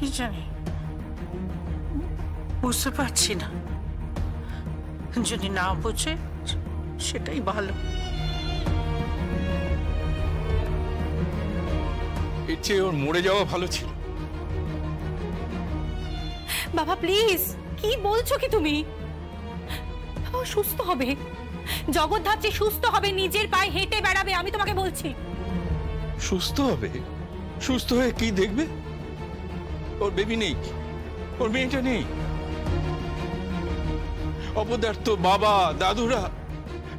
কি জানি, বুঝতে পারছি না। যদি না বোঝে সেটাই ভালো। এর চেয়ে ওর মরে যাওয়া ভালো ছিল। বাবা প্লিজ, কি বলছো কি তুমি? ও সুস্থ হবে, জগদ্ধাত্রী সুস্থ হবে, নিজের পায়ে হেঁটে বেড়াবে, আমি তোমাকে বলছি। সুস্থ হবে? সুস্থ হয়ে কি দেখবে? ওর বেবি নেই, ওর মেয়েটা নেই। অপদার্থ বাবা দাদুরা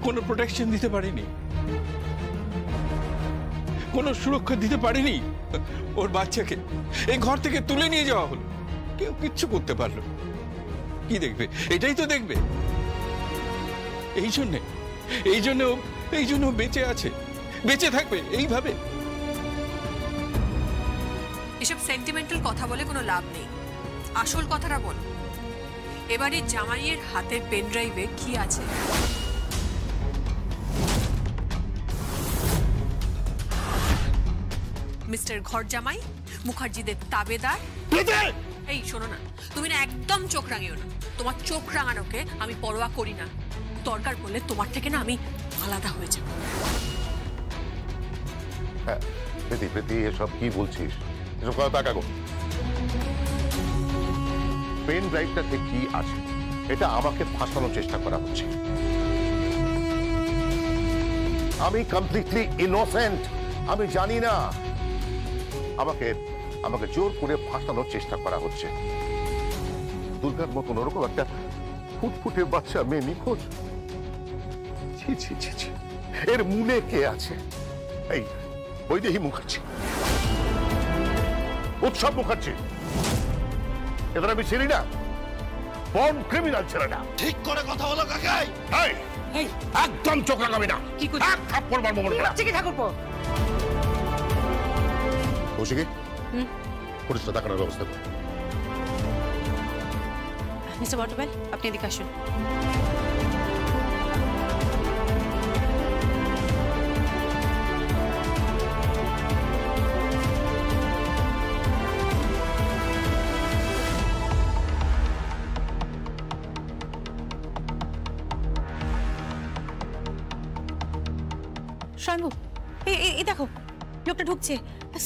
কোনো প্রোটেকশন দিতে পারেনি, কোনো সুরক্ষা দিতে পারেনি। ওর বাচ্চাকে এই ঘর থেকে তুলে নিয়ে যাওয়া হলো, কেউ কিচ্ছু করতে পারলো। কি দেখবে? এটাই তো দেখবে। এই জন্য বেঁচে আছে, বেঁচে থাকবে এইভাবে। এসব সেন্টিমেন্টাল কথা বলে কোনো লাভ নেই, আসল কথাটা বল। এবারে জামাইয়ের হাতের পেন ড্রাইভে কি আছে? মিস্টার ঘর জামাই, মুখার্জিদের তাবেদার। এই শোনো না, তুমি না একদম চোখ রাঙিও না। তোমার চোখ রাঙানোকে আমি পরোয়া করি না। দরকার পড়লে তোমার থেকে না আমি আলাদা হয়ে যাব। হ্যাঁ প্রীতি, প্রীতি এসব কি বলছিস? এসব কথা তাকাগো। পেন ড্রাইভটাতে কি আছে এটা আমাকে ফাঁসানোর চেষ্টা করা হচ্ছে। আমি কমপ্লিটলি ইনোসেন্ট, আমি জানি না। আমাকে জোর করে ফাঁসানোর চেষ্টা করা হচ্ছে। দুর্গার মতন ওরকম একটা ফুটফুটে বাচ্চা মেয়ে নিখোঁজ। ছি ছি ছি ছি, এর মূলে কে আছে? এই বৈদেহী মুখার্জি, উৎসব মুখার্জি, এদের আমি চিনি না। বর্ন ক্রিমিনাল ছেলেটা। ঠিক করে কথা বলো কাকাই। এই একদম চোখ লাগাবি না। এক থাপ্পড় মারবো মনে করা। ঠিক থাকো। কৌশিকী, পুলিশটা দেখানোর ব্যবস্থা কর। মিস্টার বটবেল, আপনি এদিকে আসুন। শম্ভু, এই দেখো, লোকটা ঢুকছে।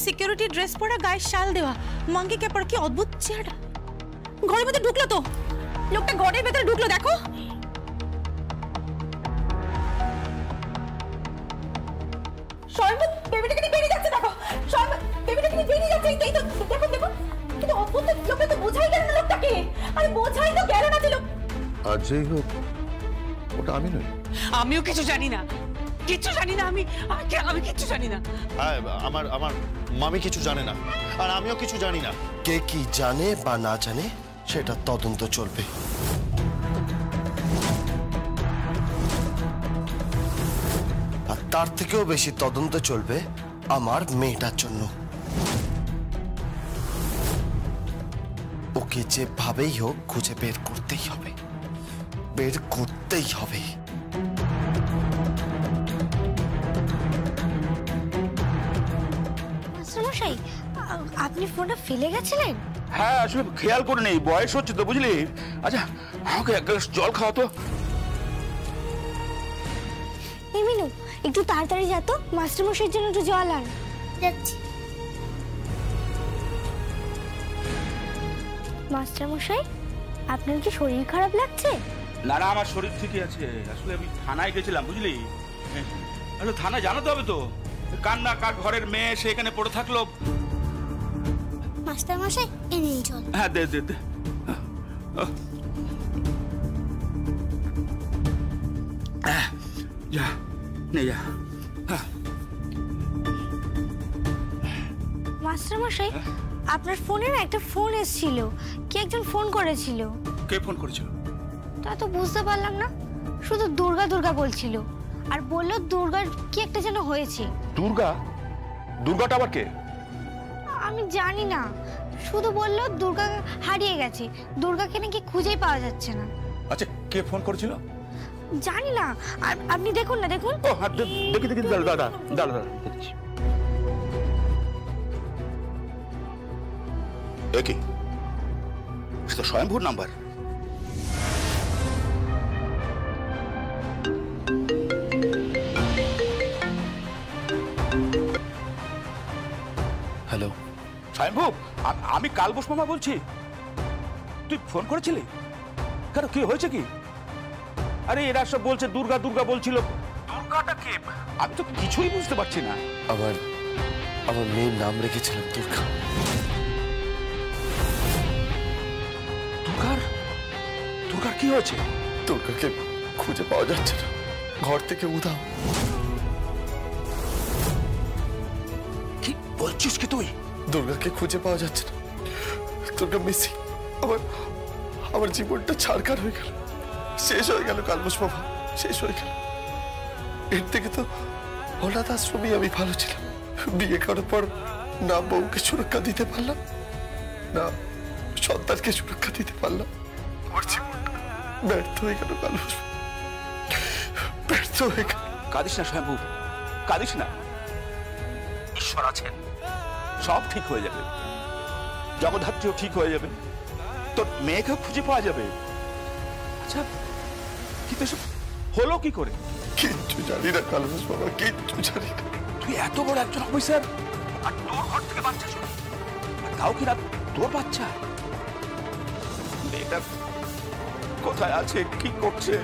সিকিউরিটি ড্রেস পরা, গায়ে শাল দেওয়া, মাঙ্কি ক্যাপ পরা, কি অদ্ভুত চেহারা। ঘরের মধ্যে ঢুকলো তো, লোকটা ঘরের ভেতরে ঢুকলো, দেখো। শম্ভু, বেবিটাকে নিয়ে বেরিয়ে যাচ্ছে, দেখো। শম্ভু, বেবিটাকে নিয়ে বেরিয়ে যাচ্ছে, এই তো দেখো দেখো। কিন্তু অদ্ভুত লোকটা তো বোঝাই গেল না লোকটাকে। আরে বোঝাই তো গেল না যে লোক। আর যেই হোক, ওটা আমি নই। আমিও কিছু জানি না, কিচ্ছু জানি না। আমি কিচ্ছু জানি না। আমার মামি কিছু জানে না, আর আমিও কিছু জানি না। কে কি জানে বা না জানে সেটা তদন্ত চলবে। আর তার থেকেও বেশি তদন্ত চলবে আমার মেয়েটার জন্য। ওকে যেভাবেই হোক খুঁজে বের করতেই হবে, বের করতেই হবে। মশাই, আপনি ফোনটা ফেলে গেছিলেন? হ্যাঁ, আসলে খেয়াল করে নেই, বয়স হচ্ছে তো বুঝলি। আচ্ছা আমাকে এক গ্লাস জল খাওয়া তো। এই মিনু, একটু তাড়াতাড়ি যা তো, মাস্টারমশাইয়ের জন্য একটু জল আন। যাচ্ছি। মাস্টারমশাই, আপনার কি শরীর খারাপ লাগছে? না না, আমার শরীর ঠিকই আছে। আসলে আমি থানায় গেছিলাম বুঝলি। আসলে থানায় জানাতে হবে তো, কান্না কার ঘরের মেয়ে সে এখানে পড়ে থাকলো। মাস্টারমশাই, এই নিন জল। হ্যাঁ দে দে দে। যা নে যা। মাস্টারমশাই, আপনার ফোনে না একটা ফোন এসেছিল, কে একজন ফোন করেছিল। কে ফোন করেছিল? তা তো বুঝতে পারলাম না, শুধু দুর্গা দুর্গা বলছিল, আর বলল দুর্গার কি একটা যেন হয়েছে। দুর্গা? দুর্গাটা আবার কে? আমি জানি না, শুধু বলল দুর্গা হারিয়ে গেছে, দুর্গাকে নাকি খুঁজেই পাওয়া যাচ্ছে না। আচ্ছা কে ফোন করেছিল? জানি না, আর আপনি দেখুন না, দেখুন। ও হ্যাঁ, দেখি দেখি, দাঁড়া দাঁড়া দাঁড়া দাঁড়া দেখছি। একে তো স্বয়ংভূর নাম্বার। হ্যালো স্বয়ংভূ, আমি কালবোস মামা বলছি। তুই ফোন করেছিলি কেন? কি হয়েছে কি? আরে এরা সব বলছে দুর্গা দুর্গা বলছিল। দুর্গাটা কে? আমি তো কিছুই বুঝতে পারছি না। আমার মেয়ের নাম রেখেছিলাম দুর্গা। দুর্গার কি হয়েছে? দুর্গাকে খুঁজে পাওয়া যাচ্ছে না, ঘর থেকে উধাও। কি বলছিস কি তুই? দুর্গাকে খুঁজে পাওয়া যাচ্ছে না, দুর্গা মিসিং। আমার জীবনটা ছাড়খাড় হয়ে গেল, শেষ হয়ে গেল কালবোস বাবা, শেষ হয়ে গেল। এর থেকে তো অনাথ আশ্রমে আমি ভালো ছিলাম। বিয়ে করার পর না বউকে সুরক্ষা দিতে পারলাম, না সন্তানকে সুরক্ষা দিতে পারলাম। আমার জীবনটা ব্যর্থ হয়ে গেল কালবোস, ব্যর্থ হয়ে গেল। কাঁদিস না স্বয়ংভূ, কাঁদিস না। ঈশ্বর আছেন, সব ঠিক হয়ে যাবে। জগদ্ধাত্রীও ঠিক হয়ে যাবে, তোর মেয়েকেও খুঁজে পাওয়া যাবে। আচ্ছা, কিন্তু এসব হলো কি করে? কিচ্ছু জানি না কালবোস বাবা, কিচ্ছু জানি না। তুই এত বড় একজন অফিসার, আর তোর ঘর থেকে বাচ্চা চলে, আর তাও কি না তোর বাচ্চা? মেয়েটা কোথায় আছে, কি করছে,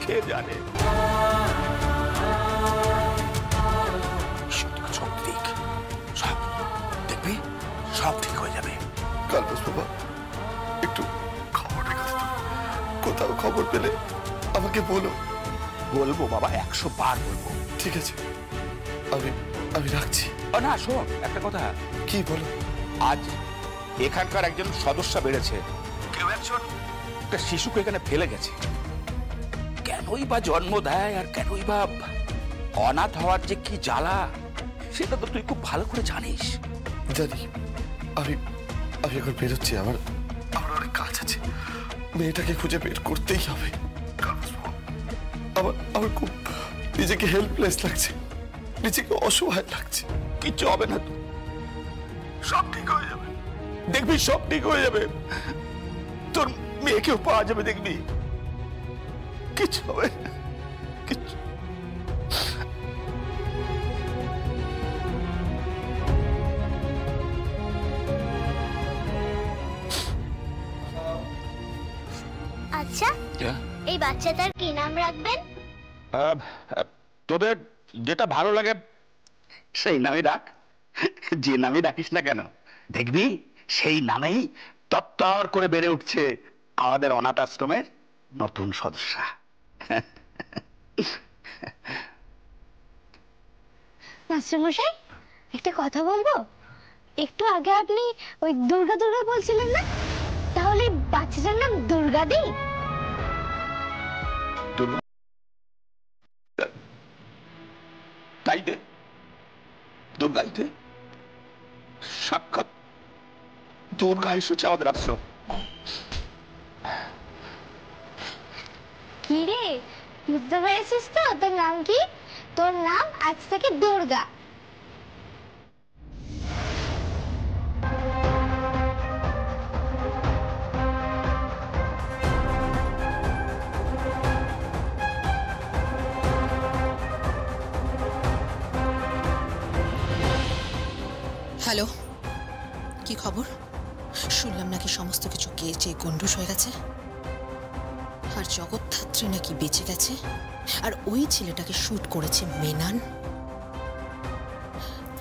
কে জানে? সব ঠিক, সব দেখবি, সব ঠিক হয়ে যাবে। কালবোস বাবা, একটু খবর রেখে দিও। কোথাও খবর পেলে আমাকে বলো। বলবো বাবা, 100 বার বলবো। ঠিক আছে, আমি রাখছি। না শোন, একটা কথা। কি বলো? আজ এখানকার একজন সদস্য বেড়েছে, কেউ একজন একটা শিশুকে এখানে ফেলে গেছে। কেনই বা জন্ম দেয়, আর কেনই বা অনাথ হওয়ার যে কি জ্বালা, সেটা তো তুই খুব ভালো করে জানিস। জানি। আমি এখন বেরোচ্ছি, আমার অনেক কাজ আছে। মেয়েটাকে খুঁজে বের করতেই হবে। আমার খুব নিজেকে হেল্পলেস লাগছে, নিজেকে অসহায় লাগছে। কিচ্ছু হবে না, সব ঠিক হয়ে যাবে, দেখবি সব ঠিক হয়ে যাবে। তোর মেয়েকেও পাওয়া যাবে, দেখবি কিচ্ছু হবে না, কিচ্ছু। আচ্ছা, এই বাচ্চাটার কি নাম রাখবেন? তোদের যেটা ভালো লাগে সেই নামে ডাক। যে নামে ডাকিস না কেন, দেখবি সেই নামেই তত্তর করে বেড়ে উঠছে আমাদের অনাথ আশ্রমের নতুন সদস্য। মাস্টারমশাই, একটা কথা বলবো? একটু আগে আপনি ওই দুর্গা দুর্গা বলছিলেন না, তাহলে বাচ্চাটার নাম দুর্গাদি? তাই দে, দুর্গাই দে, সাক্ষাৎ দুর্গা এসেছে আমাদের আশ্রম। কি রে, বুঝতে পেরেছিস তো তোর নাম কি? তোর নাম আজ থেকে দুর্গা। হ্যালো, কি খবর? শুনলাম নাকি সমস্ত কিছু কেচে গন্ডুস হয়ে গেছে, আর জগদ্ধাত্রী নাকি বেঁচে গেছে, আর ওই ছেলেটাকে শুট করেছে মেনান।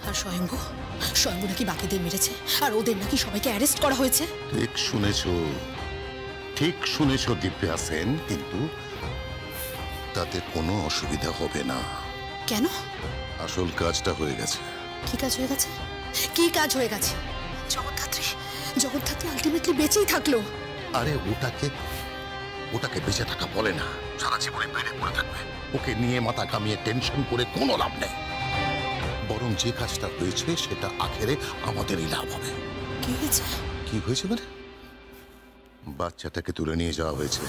আর স্বয়ংভূ নাকি বাকিদের মেরেছে, আর ওদের নাকি সবাইকে অ্যারেস্ট করা হয়েছে। ঠিক শুনেছো দিব্যা সেন, কিন্তু তাতে কোনো অসুবিধা হবে না। কেন? আসল কাজটা হয়ে গেছে। কি কাজ হয়ে গেছে? কি কাজ হয়ে গেছে? জগদ্ধাত্রী আলটিমেটলি বেঁচেই থাকলো। আরে ওটাকে বেঁচে থাকা বলে না, সারা জীবনে বেড়ে পড়ে থাকবে। ওকে নিয়ে মাথা কামিয়ে টেনশন করে কোনো লাভ নেই, বরং যে কাজটা হয়েছে সেটা আখেরে আমাদেরই লাভ হবে। কি হয়েছে? কি হয়েছে মানে? বাচ্চাটাকে তুলে নিয়ে যাওয়া হয়েছে।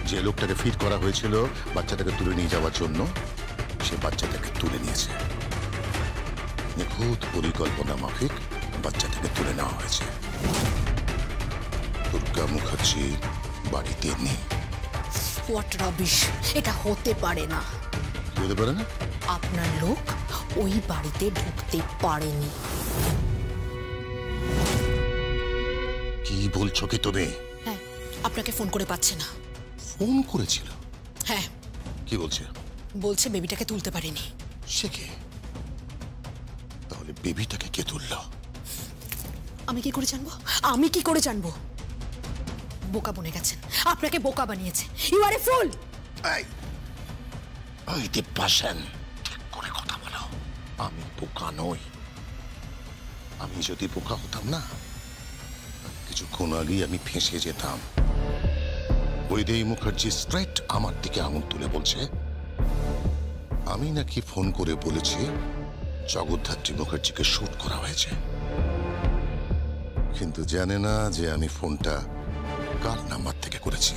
যে লোকটাকে ফিট করা হয়েছিল বাচ্চাটাকে তুলে নিয়ে যাওয়ার জন্য, সে বাচ্চাটাকে তুলে নিয়েছে। নিখুঁত পরিকল্পনা মাফিক বাচ্চাটাকে তুলে নেওয়া হয়েছে। দুর্গা মুখার্জি বাড়িতে নেই। What rubbish! এটা হতে পারে না। কি হতে পারে না? আপনার লোক ওই বাড়িতে ঢুকতে পারেনি। কি বলছো কি তুমি? হ্যাঁ, আপনাকে ফোন করে পাচ্ছে না। ফোন করেছিল? হ্যাঁ। কি বলছে? বলছে বেবিটাকে তুলতে পারেনি। সে কে? তাহলে বেবিটাকে কে তুলল? আমি কি করে জানবো? আমি কি করে জানবো? বোকা বনে গেছেন, আপনাকে বোকা বানিয়েছে। ইউ আর এ ফুল। ওই দীপবাসন, ঠিক করে কথা বলো। আমি বোকা নই। আমি যদি বোকা হতাম না, কিছুক্ষণ আগেই আমি ফেঁসে যেতাম। বৈদেহী মুখার্জি স্ট্রেট আমার দিকে আঙুল তুলে বলছে আমি নাকি ফোন করে বলেছি জগদ্ধাত্রী মুখার্জিকে শুট করা হয়েছে, কিন্তু জানে না যে আমি ফোনটা কার নাম্বার থেকে করেছি।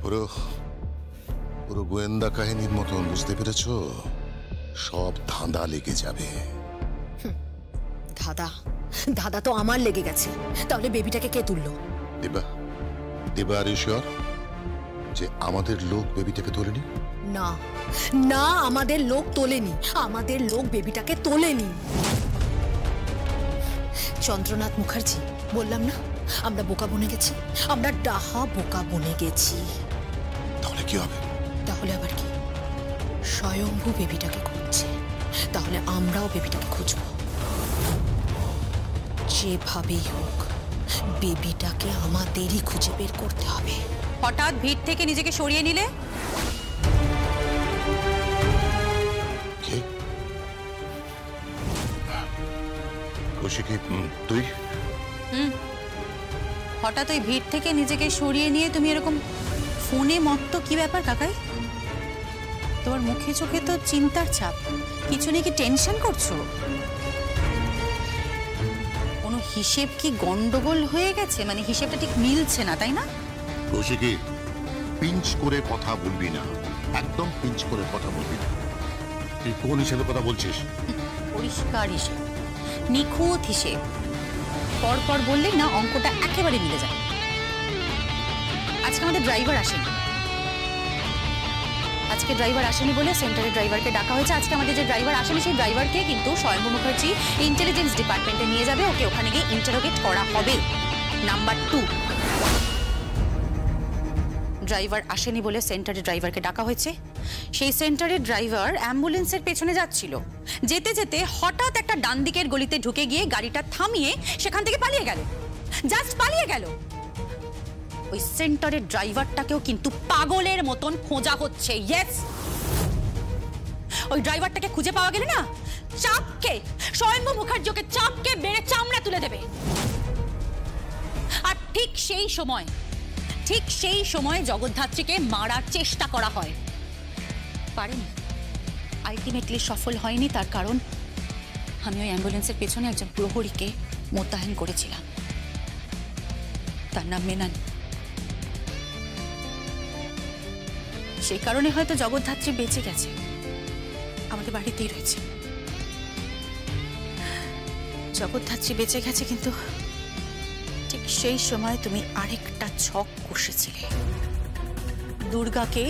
পুরো পুরো গোয়েন্দা কাহিনীর মতন, বুঝতে পেরেছ? সব ধাঁধা লেগে যাবে। ধাঁধা? ধাঁধা তো আমার লেগে গেছে। তাহলে বেবিটাকে কে তুললো? দেবা, দেবা আর ঈশ্বর যে আমাদের লোক বেবিটাকে তোলেনি? না না, আমাদের লোক তোলেনি। আমাদের লোক বেবিটাকে তোলেনি। চন্দ্রনাথ মুখার্জি, বললাম না আমরা বোকা বনে গেছি। আমরা ডাহা বোকা বনে গেছি। তাহলে কি হবে? তাহলে আবার কি? স্বয়ম্ভু বেবিটাকে খুঁজছে, তাহলে আমরাও বেবিটাকে খুঁজবো। যেভাবেই হোক বেবিটাকে আমাদেরই খুঁজে বের করতে হবে। হঠাৎ ভিড় থেকে নিজেকে সরিয়ে নিলে? তুই হঠাৎ ওই ভিড় থেকে নিজেকে সরিয়ে নিয়ে তুমি এরকম ফোনে মত্ত, কি ব্যাপার কাকাই? তোমার মুখে চোখে তো চিন্তার ছাপ। কিছু নাকি টেনশন করছো? কোনো হিসেব কি গন্ডগোল হয়ে গেছে? মানে হিসেবটা ঠিক মিলছে না, তাই না? কৌশিকী, পিঞ্চ করে কথা বলবি না, একদম পিঞ্চ করে কথা বলবি না। তুই কোন হিসেবে কথা বলছিস? পরিষ্কার হিসেব, নিখুঁত হিসেব। পর পর বললেই না অঙ্কটা একেবারে মিলে যায়। আজকে আমাদের ড্রাইভার আসেনি। আজকে ড্রাইভার আসেনি বলে সেন্টারের ড্রাইভারকে ডাকা হয়েছে। আজকে আমাদের যে ড্রাইভার আসেনি সেই ড্রাইভারকে কিন্তু স্বয়ম্ভু মুখার্জি ইন্টেলিজেন্স ডিপার্টমেন্টে নিয়ে যাবে। ওকে ওখানে গিয়ে ইন্টারোগেট করা হবে। নাম্বার 2, ড্রাইভার আসেনি বলে সেন্টারের ড্রাইভারকে ডাকা হয়েছে। সেই সেন্টারের ড্রাইভার অ্যাম্বুলেন্সের পেছনে যাচ্ছিল। যেতে যেতে হঠাৎ একটা ডান দিকের গলিতে ঢুকে গিয়ে গাড়িটা থামিয়ে সেখান থেকে পালিয়ে গেল। জাস্ট পালিয়ে গেল। ওই সেন্টারের ড্রাইভারটাকেও কিন্তু পাগলের মতন খোঁজা হচ্ছে। ইয়েস, ওই ড্রাইভারটাকে খুঁজে পাওয়া গেলে না চাপকে, স্বয়ম্ভু মুখার্জিকে চাপকে বেড়ে চামড়া তুলে দেবে। আর ঠিক সেই সময় জগদ্ধাত্রীকে মারার চেষ্টা করা হয়। পারেনি, আলটিমেটলি সফল হয়নি। তার কারণ আমি ওই অ্যাম্বুলেন্সের পেছনে একজন প্রহরীকে মোতায়েন করেছিলাম। তার নাম মেনন। সেই কারণে হয়তো জগদ্ধাত্রী বেঁচে গেছে, আমাদের বাড়িতেই রয়েছে। জগদ্ধাত্রী বেঁচে গেছে, কিন্তু ঠিক সেই সময় তুমি আরেকটা ছক কষেছিলে। দুর্গাকে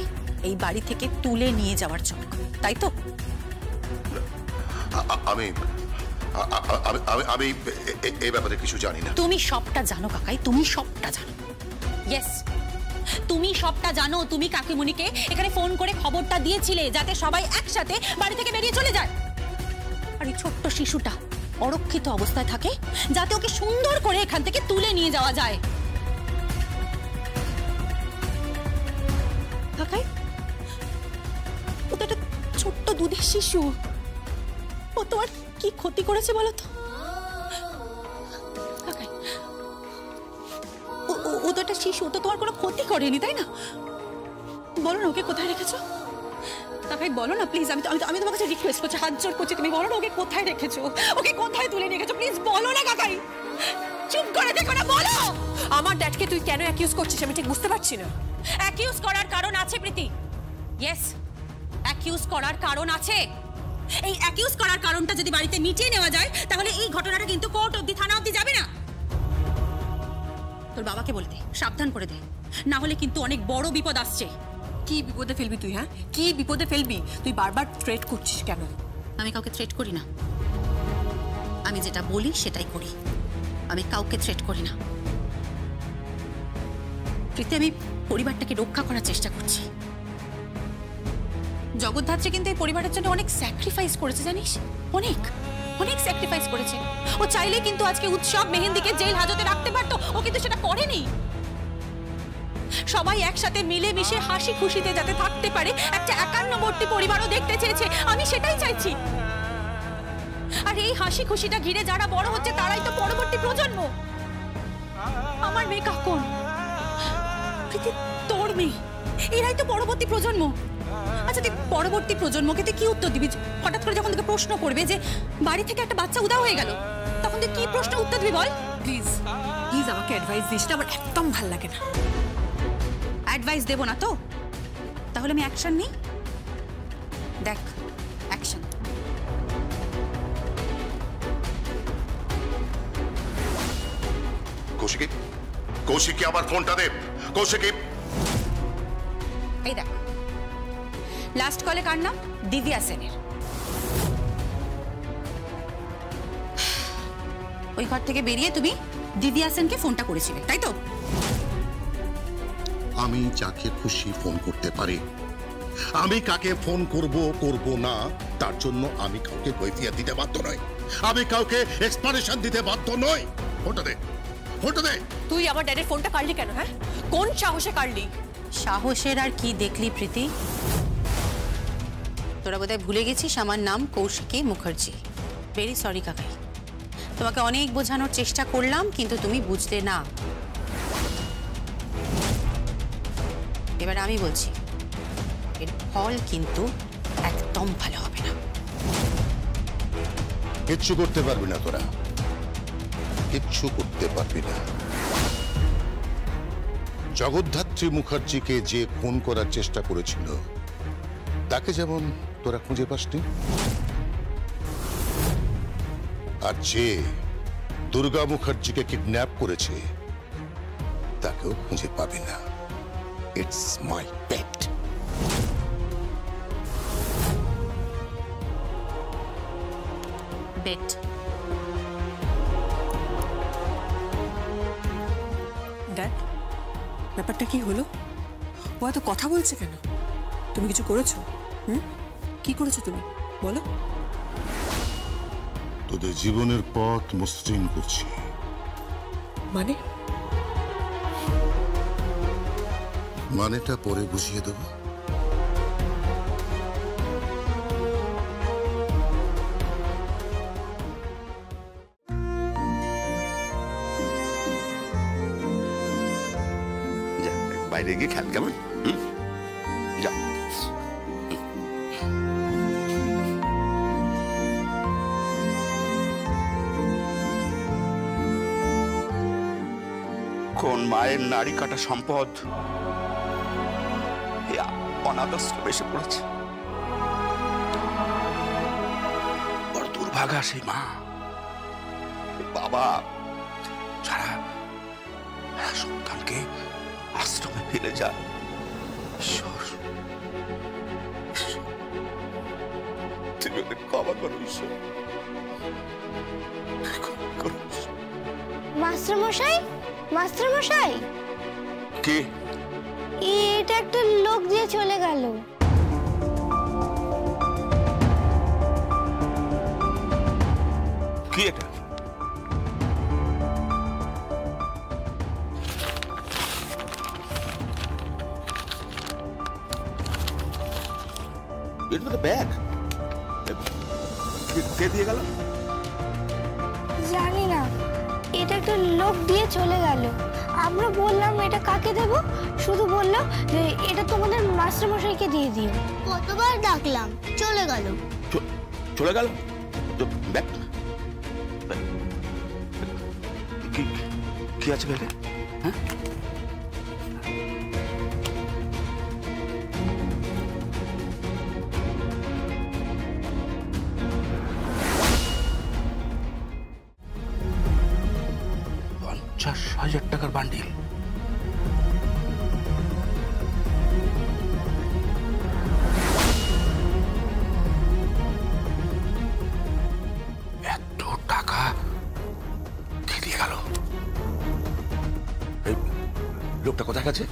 এই বাড়ি থেকে তুলে নিয়ে যাওয়ার ছক, তাই তো? আমি এই ব্যাপারে কিছু জানি না। তুমি সবটা জানো কাকাই, তুমি সবটা জানো। ইয়েস, তুমি সবটা জানো। তুমি কাকিমণিকে এখানে ফোন করে খবরটা দিয়েছিলে যাতে সবাই একসাথে বাড়ি থেকে বেরিয়ে চলে যায়। আর এই ছোট্ট শিশুটা অরক্ষিত অবস্থায় থাকে যাতে ওকে সুন্দর করে এখান থেকে তুলে নিয়ে যাওয়া যায়। কাকাই, ও তো একটা ছোট্ট দুধের শিশু। ও তোমার কি ক্ষতি করেছে বলো তো? কাকাই, ও তো একটা শিশু, তো তোমার কোনো ক্ষতি করেনি, তাই না? বলো না ওকে কোথায় রেখেছো? কাকাই বলো না প্লিজ। আমি তোমার কাছে রিকোয়েস্ট করছি, হাত জোড় করছি, তুমি বলো না ওকে কোথায় রেখেছো, ওকে কোথায় তুলে নিয়ে গেছো। প্লিজ বলো না কাকাই, চুপ করে দেখো না, বলো। আমার ড্যাডকে তুই কেন অ্যাকিউজ করছিস আমি ঠিক বুঝতে পারছি না। অ্যাকিউজ করার কারণ আছে প্রীতি। ইয়েস, অ্যাকিউজ করার কারণ আছে। এই অ্যাকিউজ করার কারণটা যদি বাড়িতে মিটিয়ে নেওয়া যায় তাহলে এই ঘটনাটা কিন্তু কোর্ট অবধি, থানা অবধি যাবে না। তোর বাবাকে বলতে সাবধান করে দে, না হলে কিন্তু অনেক বড় বিপদ আসছে। কি বিপদে ফেলবি তুই? হ্যাঁ, কি বিপদে ফেলবি তুই? বারবার থ্রেট করছিস কেন? আমি কাউকে থ্রেট করি না, আমি যেটা বলি সেটাই করি, আমি কাউকে থ্রেট করি না। প্রীতি, আমি পরিবারটাকে রক্ষা করার চেষ্টা করছি। জগদ্ধাত্রী কিন্তু এই পরিবারের জন্য অনেক স্যাক্রিফাইস করেছে, জানিস? অনেক অনেক স্যাক্রিফাইস করেছে। ও চাইলে কিন্তু আজকে উৎসব মেহেন্দিকে জেল হাজতে রাখতে পারতো, ও কিন্তু সেটা করেনি। সবাই একসাথে মিলে মিশে হাসি খুশিতে যাতে থাকতে পারে একটা একান্নবর্তী পরিবারও দেখতে চেয়েছে, আমি সেটাই চাইছি। আর এই হাসি খুশিটা ঘিরে যারা বড় হচ্ছে তারাই তো পরবর্তী প্রজন্ম। আমার মেয়ে কাকুন, তোর মেয়ে, এরাই তো পরবর্তী প্রজন্ম। আচ্ছা, তুই পরবর্তী প্রজন্মকে তুই কি উত্তর দিবি? হঠাৎ করে যখন তোকে প্রশ্ন করবে যে বাড়ি থেকে একটা বাচ্চা উধাও হয়ে গেল, তখন তুই কি প্রশ্ন উত্তর দিবি বল? প্লিজ প্লিজ আমাকে অ্যাডভাইস দিস না, আমার একদম ভাল লাগে না। অ্যাডভাইস দেব না তো? তাহলে আমি অ্যাকশন নিই। দেখ, অ্যাকশন। কৌশিকী, কৌশিকী আবার ফোনটা দে। কৌশিকী, এই দেখ, লাস্ট কলে কার নাম? দিব্যা সেনের। ওই ঘর থেকে বেরিয়ে তুমি দিব্যা সেনকে ফোনটা করেছিলে, তাই তো? আমি যাকে খুশি ফোন করতে পারি। আমি কাকে ফোন করব না তার জন্য আমি কাউকে কৈফিয়ত দিতে বাধ্য নই, আমি কাউকে এক্সপ্লানেশন দিতে বাধ্য নই। ফোনটা দে, ফোনটা দে। তুই আমার ড্যাডের ফোনটা কাটলি কেন? হ্যাঁ, কোন সাহসে কাটলি? সাহসের আর কি দেখলি প্রীতি? তোরা বোধহয় ভুলে গেছিস আমার নাম কৌশিকী মুখার্জি। ভেরি সরি কাকাই, তোমাকে অনেক বোঝানোর চেষ্টা করলাম কিন্তু তুমি বুঝলে না। এবার আমি বলছি, এর ফল কিন্তু একদম ভালো হবে না। কিচ্ছু করতে পারবি না তোরা, কিচ্ছু করতে পারবি না। জগদ্ধাত্রী মুখার্জিকে যে খুন করার চেষ্টা করেছিল তাকে যেমন তোরা খুঁজে পাসনি, আর যে দুর্গা মুখার্জিকে কিডন্যাপ করেছে তাকেও খুঁজে পাবি না। It's my pet. Bet. Dad, ব্যাপারটা কি হলো? ও এত কথা বলছে কেন? তুমি কিছু করেছো? কি করেছো তুমি? বলো। তোদের জীবনের পথ মসৃণ করছি। মানে? মানেটা পরে বুঝিয়ে দেবো। বাইরে গিয়ে খেল, কেমন? যা। কোন মায়ের নারী কাটা সম্পদ অনাথ আশ্রমে এসে পড়েছে। বড় দুর্ভাগা সেই মা, বাবা যারা সন্তানকে আশ্রমে ফেলে যায়। ঈশ্বর, তুমি ওদের ক্ষমা করো ঈশ্বর। মাস্টারমশাই, মাস্টারমশাই, কে? এটা একটা লোক দিয়ে চলে গেল। কি এটা? এর মধ্যে ব্যাগ কে দিয়ে গেল? জানি না, এটা একটা লোক দিয়ে চলে গেল। আমরা বললাম এটা কাকে দেব, শুধু বললো যে এটা তোমাদের মাস্টারমশাইকে দিয়ে দিও। কতবার ডাকলাম, চলে গেল। চলে গেল? ব্যাগ কি আছে ব্যাগে? হ্যাঁ, 50,000 টাকার বান্ডিল। এত টাকা কে দিয়ে গেল? এই লোকটা কোথায় গেছে?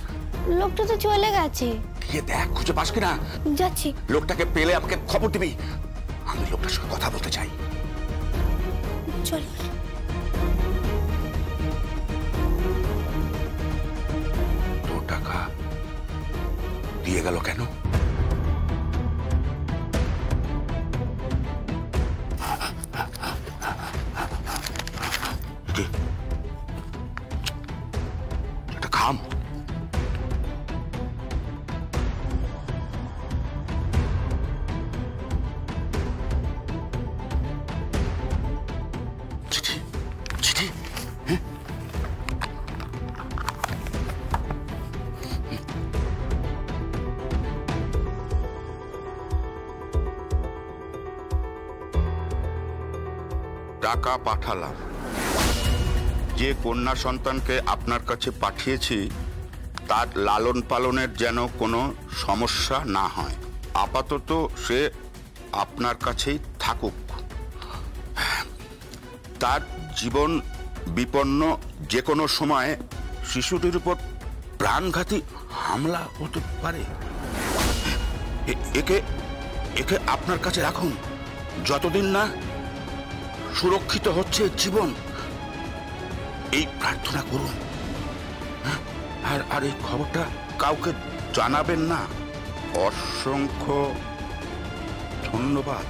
লোকটা তো চলে গেছে। গিয়ে দেখ, খুঁজে পাস কিনা। যাচ্ছি। লোকটাকে পেলে আমাকে খবর দিবি, আমি লোকটার সঙ্গে কথা বলতে চাই। চল। তো টাকা দিয়ে গেল কেন? এটা খাম। চিঠি চিঠি টাকা পাঠালাম। যে কন্যা সন্তানকে আপনার কাছে পাঠিয়েছি তার লালন পালনের যেন কোনো সমস্যা না হয়। আপাতত সে আপনার কাছেই থাকুক। তার জীবন বিপন্ন যে কোনো সময় শিশুটির উপর প্রাণঘাতী হামলা হতে পারে। একে একে আপনার কাছে রাখুন যতদিন না সুরক্ষিত হচ্ছে জীবন, এই প্রার্থনা করুন। আর এই খবরটা কাউকে জানাবেন না। অসংখ্য ধন্যবাদ।